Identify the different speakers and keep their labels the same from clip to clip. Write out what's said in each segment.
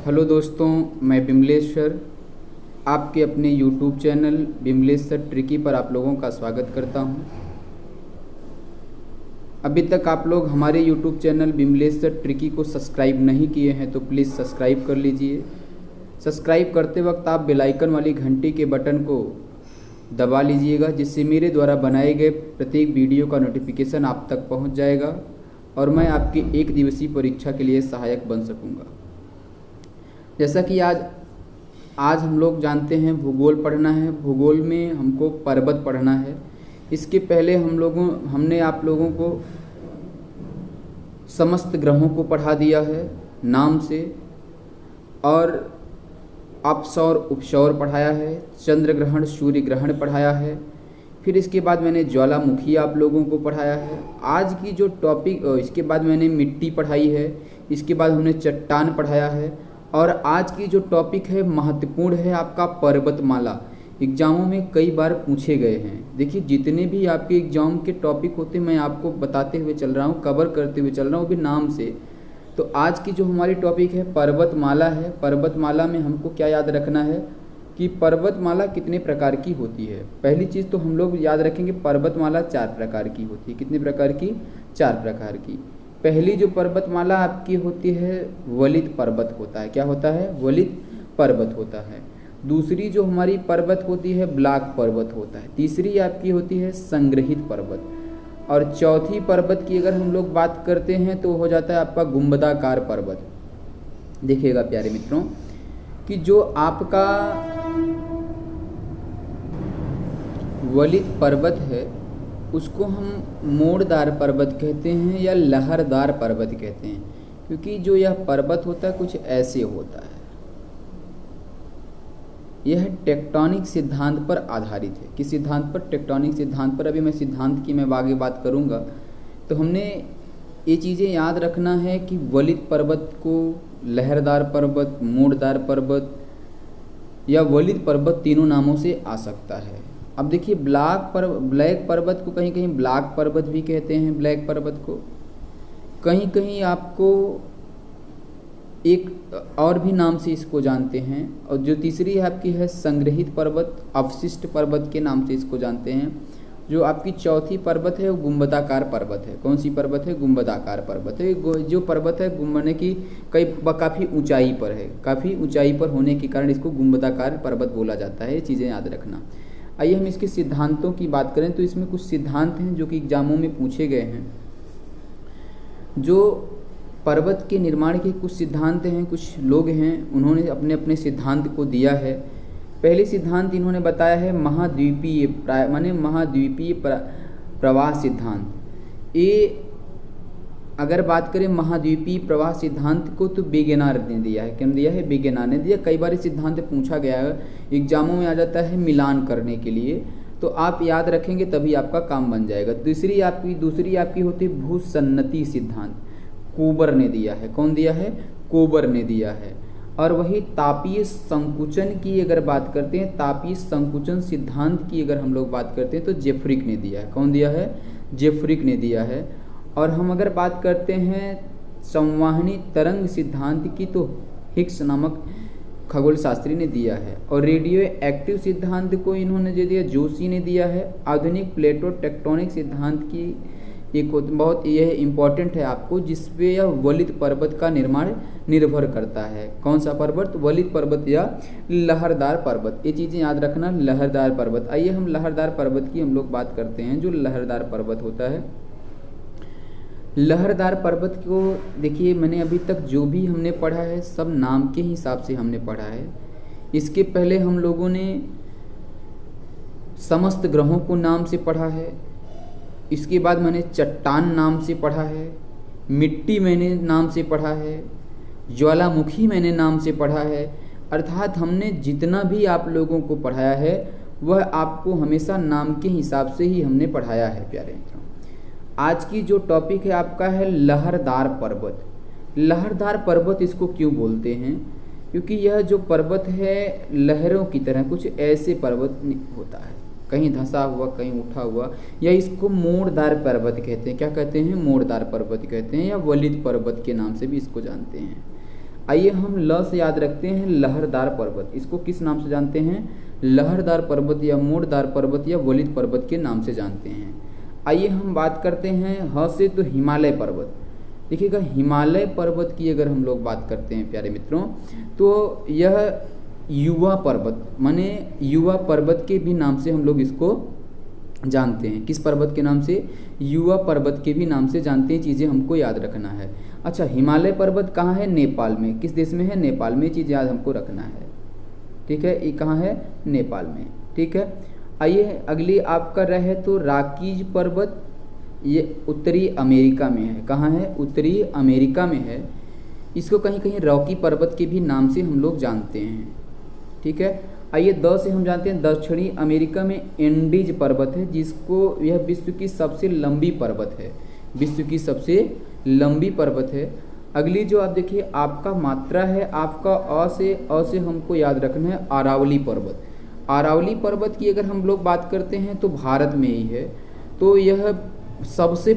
Speaker 1: Hello दोस्तों, मैं Bimlesh sir आपके अपने YouTube channel Bimlesh sir tricky पर आप लोगों का स्वागत करता हूं। अभी तक आप लोग हमारे YouTube channel Bimlesh sir tricky को सब्सक्राइब नहीं किए हैं तो प्लीज़ सब्सक्राइब कर लीजिए। सब्सक्राइब करते वक्त आप बेल आइकन वाली घंटी के बटन को दबा लीजिएगा, जिससे मेरे द्वारा बनाए गए प्रत्येक वीडियो का नोटिफिकेशन आप तक पहुंच जाएगा और मैं आपकी एक दिवसीय परीक्षा के लिए सहायक बन सकूंगा। जैसा कि आज हम लोग जानते हैं भूगोल पढ़ना है। भूगोल में हमको पर्वत पढ़ना है। इसके पहले हमने आप लोगों को समस्त ग्रहों को पढ़ा दिया है नाम से, और अपसौर उपसौर पढ़ाया है, चंद्र ग्रहण सूर्य ग्रहण पढ़ाया है। फिर इसके बाद मैंने ज्वालामुखी आप लोगों को पढ़ाया है। आज की जो टॉपिक इसके बाद मैंने मिट्टी पढ़ाई है। इसके बाद हमने चट्टान पढ़ाया है। और आज की जो टॉपिक है महत्वपूर्ण है आपका पर्वतमाला। एग्ज़ामों में कई बार पूछे गए हैं। देखिए, जितने भी आपके एग्ज़ाम के टॉपिक होते हैं मैं आपको बताते हुए चल रहा हूँ, कवर करते हुए चल रहा हूँ भी नाम से। तो आज की जो हमारी टॉपिक है पर्वतमाला है। पर्वतमाला में हमको क्या याद रखना है कि पर्वतमाला कितने प्रकार की होती है। पहली चीज़ तो हम लोग याद रखेंगे पर्वतमाला 4 प्रकार की होती है। कितने प्रकार की? 4 प्रकार की। पहली जो पर्वतमाला आपकी होती है वलित पर्वत होता है। क्या होता है? वलित पर्वत होता है। दूसरी जो हमारी पर्वत होती है ब्लॉक पर्वत होता है। तीसरी आपकी होती है संग्रहित पर्वत। और चौथी पर्वत की अगर हम लोग बात करते हैं तो हो जाता है आपका गुंबदाकार पर्वत। देखिएगा प्यारे मित्रों कि जो आपका वलित पर्वत है उसको हम मोड़दार पर्वत कहते हैं या लहरदार पर्वत कहते हैं, क्योंकि जो यह पर्वत होता है कुछ ऐसे होता है। यह टेक्टोनिक सिद्धांत पर आधारित है। किस सिद्धांत पर? टेक्टोनिक सिद्धांत पर। अभी मैं सिद्धांत की मैं आगे बात करूंगा। तो हमने ये चीज़ें याद रखना है कि वलित पर्वत को लहरदार पर्वत, मोड़दार पर्वत या वलित पर्वत तीनों नामों से आ सकता है। अब देखिए ब्लैक पर्वत को कहीं कहीं ब्लैक पर्वत भी कहते हैं। ब्लैक पर्वत को कहीं कहीं आपको एक और भी नाम से इसको जानते हैं। और जो तीसरी आपकी है संग्रहित पर्वत, अवशिष्ट पर्वत के नाम से इसको जानते हैं। जो आपकी चौथी पर्वत है वो गुंबदाकार पर्वत है। कौन सी पर्वत है? गुंबदाकार पर्वत है। जो पर्वत है गुंबने की काफ़ी ऊंचाई पर है। काफ़ी ऊंचाई पर होने के कारण इसको गुंबदाकार पर्वत बोला जाता है। ये चीज़ें याद रखना। आइए हम इसके सिद्धांतों की बात करें तो इसमें कुछ सिद्धांत हैं जो कि एग्जामों में पूछे गए हैं। जो पर्वत के निर्माण के कुछ सिद्धांत हैं, कुछ लोग हैं उन्होंने अपने अपने सिद्धांत को दिया है। पहले सिद्धांत इन्होंने बताया है महाद्वीपीय माने महाद्वीपीय प्रवाह सिद्धांत। ये अगर बात करें महाद्वीपीय प्रवाह सिद्धांत को तो वेगेनार ने दिया है। क्या दिया है? वेगेनार ने दिया। कई बार सिद्धांत पूछा गया है, एग्जामों में आ जाता है मिलान करने के लिए, तो आप याद रखेंगे तभी आपका काम बन जाएगा। दूसरी आपकी होती है भूसन्नति सिद्धांत। कोबर ने दिया है। कौन दिया है? कोबर ने दिया है। और वही तापीय संकुचन की अगर बात करते हैं, तापीय संकुचन सिद्धांत की अगर हम लोग बात करते हैं तो जेफ्रिक ने दिया है। कौन दिया है? जेफ्रिक ने दिया है। और हम अगर बात करते हैं संवाहनी तरंग सिद्धांत की तो हिग्स नामक खगोल शास्त्री ने दिया है। और रेडियो एक्टिव सिद्धांत को इन्होंने जो दिया जोशी ने दिया है। आधुनिक प्लेटो टेक्टोनिक सिद्धांत की एक बहुत यह इम्पॉर्टेंट है आपको, जिसपे यह वलित पर्वत का निर्माण निर्भर करता है। कौन सा पर्वत? वलित पर्वत या लहरदार पर्वत। ये चीज़ें याद रखना, लहरदार पर्वत। आइए हम लहरदार पर्वत की हम लोग बात करते हैं। जो लहरदार पर्वत होता है, लहरदार पर्वत को देखिए मैंने अभी तक जो भी हमने पढ़ा है सब नाम के हिसाब से हमने पढ़ा है। इसके पहले हम लोगों ने समस्त ग्रहों को नाम से पढ़ा है। इसके बाद मैंने चट्टान नाम से पढ़ा है, मिट्टी मैंने नाम से पढ़ा है, ज्वालामुखी मैंने नाम से पढ़ा है। अर्थात हमने जितना भी आप लोगों को पढ़ाया है वह आपको हमेशा नाम के हिसाब से ही हमने पढ़ाया है प्यारे मित्रों। आज की जो टॉपिक है आपका है लहरदार पर्वत। लहरदार पर्वत इसको क्यों बोलते हैं? क्योंकि यह जो पर्वत है लहरों की तरह कुछ ऐसे पर्वत होता है, कहीं धंसा हुआ कहीं उठा हुआ, या इसको मोड़दार पर्वत कहते हैं। क्या कहते हैं? मोड़दार पर्वत कहते हैं, या वलित पर्वत के नाम से भी इसको जानते हैं। आइए हम ल से याद रखते हैं लहरदार पर्वत। इसको किस नाम से जानते हैं? लहरदार पर्वत या मोड़दार पर्वत या वलित पर्वत के नाम से जानते हैं। आइए हम बात करते हैं ह से, तो हिमालय पर्वत। देखिएगा, हिमालय पर्वत की अगर हम लोग बात करते हैं प्यारे मित्रों, तो यह युवा पर्वत, माने युवा पर्वत के भी नाम से हम लोग इसको जानते हैं। किस पर्वत के नाम से? युवा पर्वत के भी नाम से जानते हैं। चीज़ें हमको याद रखना है। अच्छा, हिमालय पर्वत कहाँ है? नेपाल में। किस देश में है? नेपाल में। चीज़ याद हमको रखना है, ठीक है। ये कहाँ है? नेपाल में, ठीक है। आइए अगली आपका रहे तो राकीज पर्वत, ये उत्तरी अमेरिका में है। कहाँ है? उत्तरी अमेरिका में है। इसको कहीं कहीं रॉकी पर्वत के भी नाम से हम लोग जानते हैं, ठीक है। आइए द से हम जानते हैं दक्षिणी अमेरिका में एंडीज पर्वत है, जिसको यह विश्व की सबसे लंबी पर्वत है। विश्व की सबसे लंबी पर्वत है। अगली जो आप देखिए आपका मात्रा है, आपका अ से हमको याद रखना है अरावली पर्वत। अरावली पर्वत की अगर हम लोग बात करते हैं तो भारत में ही है। तो यह सबसे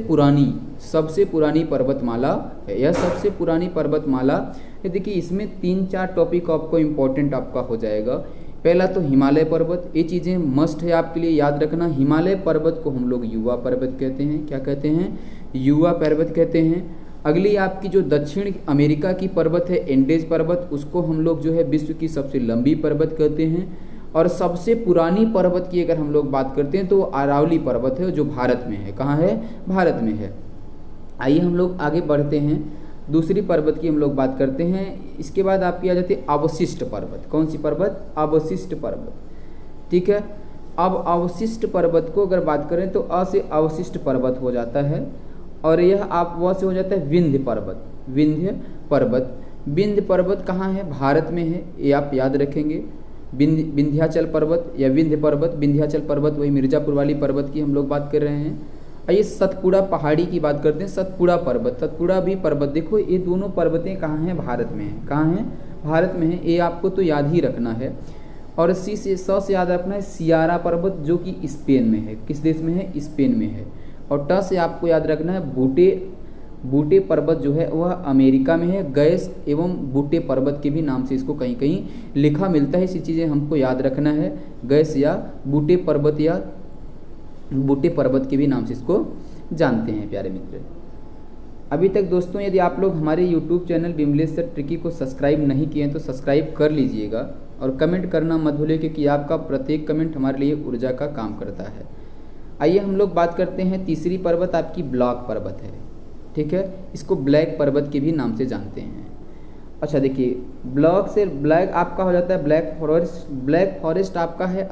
Speaker 1: पुरानी पर्वतमाला है। यह सबसे पुरानी पर्वतमाला है। देखिए इसमें 3-4 टॉपिक आपको इम्पोर्टेंट आपका हो जाएगा। पहला तो हिमालय पर्वत, ये चीज़ें मस्ट है आपके लिए याद रखना। हिमालय पर्वत को हम लोग युवा पर्वत कहते हैं। क्या कहते हैं? युवा पर्वत कहते हैं। अगली आपकी जो दक्षिण अमेरिका की पर्वत है एंडेज पर्वत, उसको हम लोग जो है विश्व की सबसे लंबी पर्वत कहते हैं। और सबसे पुरानी पर्वत की अगर हम लोग बात करते हैं तो अरावली पर्वत है, जो भारत में है। कहाँ है? भारत में है। आइए हम लोग आगे बढ़ते हैं, दूसरी पर्वत की हम लोग बात करते हैं। इसके बाद आपकी आ जाती है अवशिष्ट पर्वत। कौन सी पर्वत? अवशिष्ट पर्वत, ठीक है। अब अवशिष्ट पर्वत को अगर बात करें तो अ से अवशिष्ट पर्वत हो जाता है, और यह आप व से हो जाता है विंध्य पर्वत। विंध्य पर्वत कहाँ है? भारत में है, ये आप याद रखेंगे। विंध्याचल पर्वत या विंध्य पर्वत, विंध्याचल पर्वत वही मिर्जापुर वाली पर्वत की हम लोग बात कर रहे हैं। आइए सतपुड़ा पहाड़ी की बात करते हैं। सतपुड़ा पर्वत, सतपुड़ा भी पर्वत, देखो ये दोनों पर्वतें कहाँ हैं? भारत में हैं। कहाँ हैं? भारत में है। ये आपको तो याद ही रखना है। और स से याद रखना है सियारा पर्वत, जो कि स्पेन में है। किस देश में है? स्पेन में है। और ट से आपको याद रखना है बूटे पर्वत, जो है वह अमेरिका में है। गैस एवं बूटे पर्वत के भी नाम से इसको कहीं कहीं लिखा मिलता है। इसी चीज़ें हमको याद रखना है। गैस या बूटे पर्वत या बूटे पर्वत के भी नाम से इसको जानते हैं प्यारे मित्र। अभी तक दोस्तों यदि आप लोग हमारे YouTube channel Bimlesh sir tricky को सब्सक्राइब नहीं किए हैं तो सब्सक्राइब कर लीजिएगा, और कमेंट करना मत भूलिए, क्योंकि आपका प्रत्येक कमेंट हमारे लिए ऊर्जा का काम करता है। आइए हम लोग बात करते हैं तीसरी पर्वत आपकी ब्लैक पर्वत है, ठीक है। इसको ब्लैक पर्वत के भी नाम से जानते हैं। अच्छा देखिए, ब्लैक से ब्लैक आपका हो जाता है ब्लैक फॉरेस्ट। ब्लैक फॉरेस्ट आपका है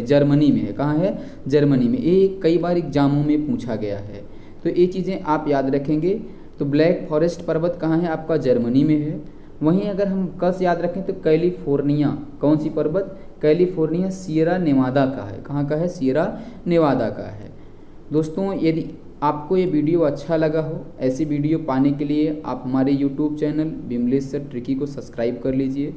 Speaker 1: जर्मनी में है। कहाँ है? जर्मनी में। ये कई बार एग्जामों में पूछा गया है, तो ये चीज़ें आप याद रखेंगे। तो ब्लैक फॉरेस्ट पर्वत कहाँ है? आपका जर्मनी में है। वहीं अगर हम कस याद रखें तो कैलिफोर्निया, कौन सी पर्वत? कैलिफोर्निया सियरा नेवादा का है। कहाँ का है? सियरा नेवादा का है। दोस्तों यदि आपको ये वीडियो अच्छा लगा हो, ऐसी वीडियो पाने के लिए आप हमारे YouTube channel Bimlesh sir tricky को सब्सक्राइब कर लीजिए,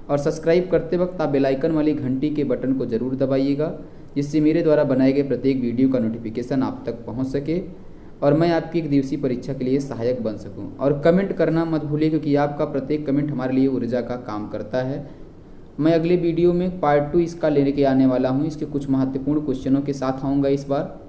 Speaker 1: और सब्सक्राइब करते वक्त आप बेल आइकन वाली घंटी के बटन को ज़रूर दबाइएगा, जिससे मेरे द्वारा बनाए गए प्रत्येक वीडियो का नोटिफिकेशन आप तक पहुंच सके और मैं आपकी 1 दिवसीय परीक्षा के लिए सहायक बन सकूं। और कमेंट करना मत भूलिए, क्योंकि आपका प्रत्येक कमेंट हमारे लिए ऊर्जा का काम करता है। मैं अगले वीडियो में पार्ट 2 इसका लेने के आने वाला हूँ। इसके कुछ महत्वपूर्ण क्वेश्चनों के साथ आऊँगा इस बार।